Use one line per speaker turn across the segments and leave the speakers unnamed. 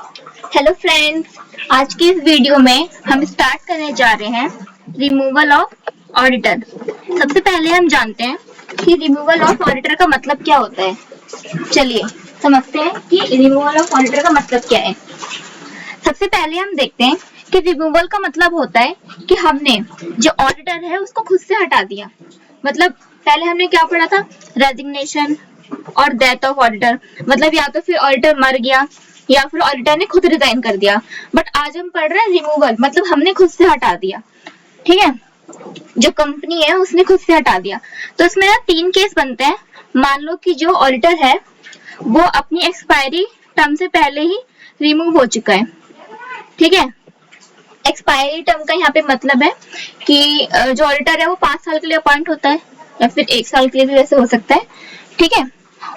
Hello friends, आज की इस वीडियो में हम स्टार्ट करने जा रहे हैं रिमूवल ऑफ ऑडिटर। सबसे पहले हम जानते हैं कि रिमूवल ऑफ ऑडिटर का मतलब क्या होता है। चलिए समझते हैं कि रिमूवल ऑफ ऑडिटर का मतलब क्या है। सबसे पहले हम देखते हैं कि रिमूवल का मतलब होता है कि हमने जो ऑडिटर है उसको खुद से हटा दिया। मतलब पहले हमने क्या पढ़ा था, रेजिग्नेशन और डेथ ऑफ ऑडिटर। मतलब या तो फिर ऑडिटर मर गया या फिर ऑडिटर ने खुद रिजाइन कर दिया। बट आज हम पढ़ रहे हैं रिमूवल, मतलब हमने खुद से हटा दिया। ठीक है, जो कंपनी है उसने खुद से हटा दिया। तो इसमें ना 3 केस बनते हैं। मान लो कि जो ऑडिटर है वो अपनी एक्सपायरी टर्म से पहले ही रिमूव हो चुका है। ठीक है, एक्सपायरी टर्म का यहाँ पे मतलब है कि जो ऑडिटर है वो 5 साल के लिए अपॉइंट होता है या फिर 1 साल के लिए भी वैसे हो सकता है। ठीक है,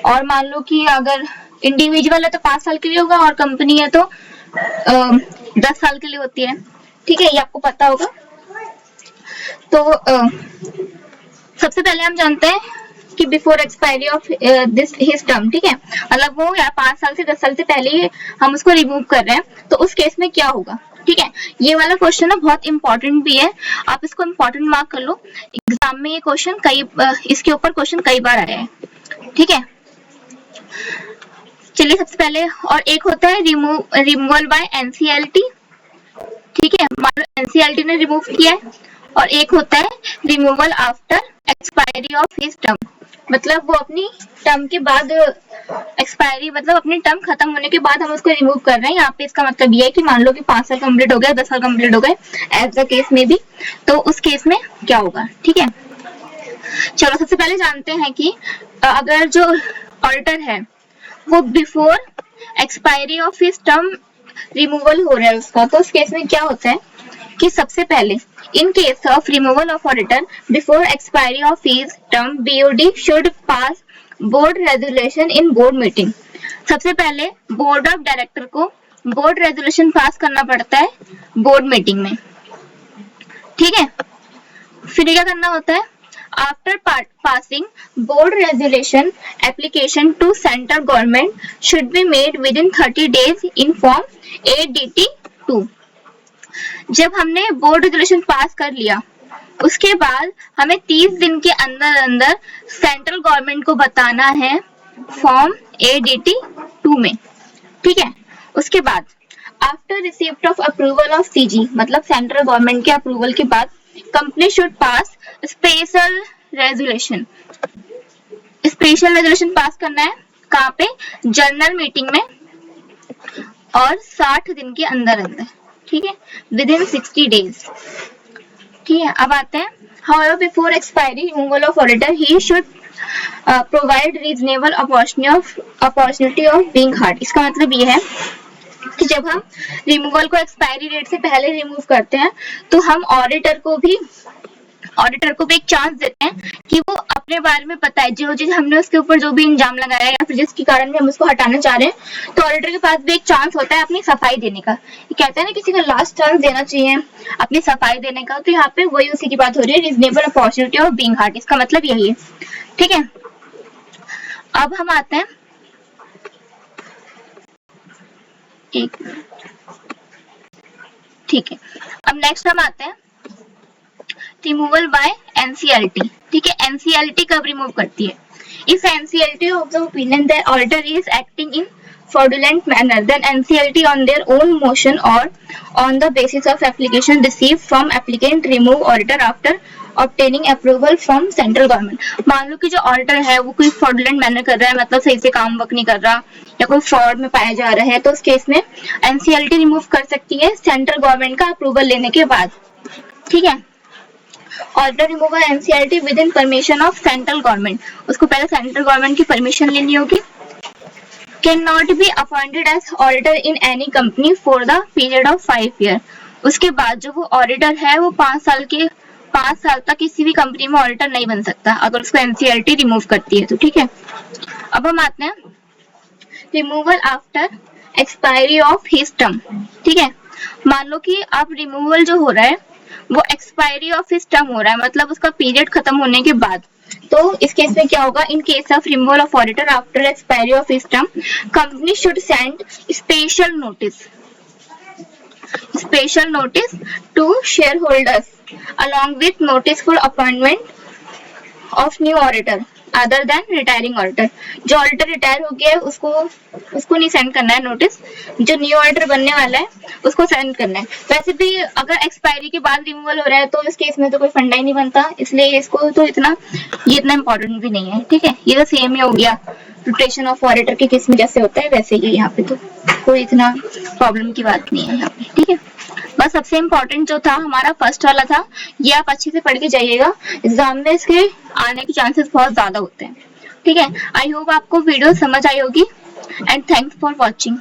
और मान लो कि अगर इंडिविजुअल है तो 5 साल के लिए होगा और कंपनी है तो 10 साल के लिए होती है। ठीक है, ये आपको पता होगा। तो सबसे पहले हम जानते हैं कि before expiry of this his term. ठीक है, मतलब वो या 5 साल से 10 साल से पहले ही हम उसको रिमूव कर रहे हैं, तो उस केस में क्या होगा। ठीक है, ये वाला क्वेश्चन ना बहुत इंपॉर्टेंट भी है, आप इसको इंपॉर्टेंट मार्क कर लो। एग्जाम में ये क्वेश्चन इसके ऊपर क्वेश्चन कई बार आया है। ठीक है, चलिए सबसे पहले, और एक होता है रिमूवल बाय एनसीएलटी। ठीक है, मान लो एनसीएलटी ने रिमूव किया है। और एक होता है removal after expiry of his term. मतलब वो अपनी टर्म के बाद एक्सपायरी, मतलब अपनी टर्म खत्म होने के बाद हम उसको रिमूव कर रहे हैं। यहाँ पे इसका मतलब ये है कि मान लो कि 5 साल कंप्लीट हो गए, 10 साल कंप्लीट हो गए, एज द केस में भी, तो उस केस में क्या होगा। ठीक है, चलो सबसे पहले जानते हैं कि अगर जो ऑडिटर है वो before expiry of his term removal हो रहा है उसका, तो उस केस में क्या होता है कि सबसे पहले in case of removal of auditor before expiry of his term, BOD should pass board resolution in board meeting. सबसे पहले बोर्ड ऑफ डायरेक्टर को बोर्ड रेजोल्यूशन पास करना पड़ता है बोर्ड मीटिंग में। ठीक है, फिर क्या करना होता है, after passing board resolution, application to central government should be made within 30 days in form ADT2। जब हमने बोर्ड रेजोल्यूशन पास कर लिया उसके बाद हमें 30 दिन के अंदर अंदर सेंट्रल गवर्नमेंट को बताना है फॉर्म ADT2 में। ठीक है, उसके बाद after receipt of approval of CG, मतलब सेंट्रल गवर्नमेंट के अप्रूवल के बाद company should pass special resolution. Special resolution pass करना है कहाँ पे, जनरल मीटिंग में, और 60 दिन के अंदर अंदर। ठीक है, विद इन 60 डेज। ठीक है, अब आते हैं however before expiry removal of auditor he should provide reasonable opportunity of being hard. इसका मतलब ये है कि जब हम रिमूवल को एक्सपायरी डेट से पहले रिमूव करते हैं तो हम ऑडिटर को भी एक चांस देते हैं कि वो अपने बारे में पता है, जो चीज हमने उसके ऊपर जो भी इंजाम लगाया है या फिर जिसके कारण भी हम उसको हटाना चाह रहे हैं, तो ऑडिटर के पास भी एक चांस होता है अपनी सफाई देने का। ये कहते हैं ना किसी को लास्ट चांस देना चाहिए अपनी सफाई देने का, तो यहाँ पे वही उसी की बात हो रही है, reasonable opportunity of being hard. इसका मतलब यही है। ठीक है, अब हम आते हैं, एक मिनट, ठीक है, अब नेक्स्ट हम आते हैं रिमूवल बाय एनसीएलटी। ठीक है, एनसीएलटी कब रिमूव करती है, if NCLT of the opinion that auditor is acting in fraudulent manner, then NCLT on their own motion or on the basis of application received from applicant remove auditor after obtaining approval from central government। मान लो कि जो auditor है वो कोई fraudulent manner कर रहा है, मतलब सही से काम वर्क नहीं कर रहा या कोई फ्रॉड में पाया जा रहा है, तो उस केस में एनसीएलटी रिमूव कर सकती है सेंट्रल गवर्नमेंट का अप्रूवल लेने के बाद। ठीक है, auditor removal NCLT within permission of central government, उसको पहले सेंट्रल गवर्नमेंट की परमिशन लेनी होगी। Can not be appointed as auditor in any company for the period of 5 year. उसके बाद जो वो ऑडिटर है वो 5 साल तक किसी भी कंपनी में ऑडिटर नहीं बन सकता अगर उसको एनसीएलटी रिमूव करती है तो। ठीक है, अब हम आते हैं removal after expiry of his term. ठीक है, मान लो कि अब रिमूवल जो हो रहा है वो एक्सपायरी ऑफ हिज टर्म हो रहा है, मतलब उसका पीरियड खत्म होने के बाद। तो इस केस में क्या होगा, in case of removal of auditor after expiry of his term, company should send special notice to shareholders along with notice for appointment of new auditor other than retiring auditor. जो auditor retire हो गया है उसको नहीं send करना है notice, जो new auditor बनने वाला है उसको सेंड करना है। वैसे भी अगर एक्सपायरी के बाद रिमूवल हो रहा है तो इस केस में तो कोई फंडा ही नहीं बनता, इसलिए इसको तो इतना इंपॉर्टेंट भी नहीं है। ठीक है, ये तो सेम ही हो गया रोटेशन ऑफ ऑडिटर के केस में जैसे होता है वैसे ही यहाँ पे, तो कोई इतना प्रॉब्लम की बात नहीं है यहाँ पे। ठीक है, बस सबसे इम्पोर्टेंट जो था हमारा फर्स्ट वाला था, ये आप अच्छे से पढ़ के जाइएगा, एग्जाम में इसके आने के चांसेस बहुत ज्यादा होते हैं। ठीक है, आई होप आपको वीडियो समझ आई होगी एंड थैंक्स फॉर वॉचिंग।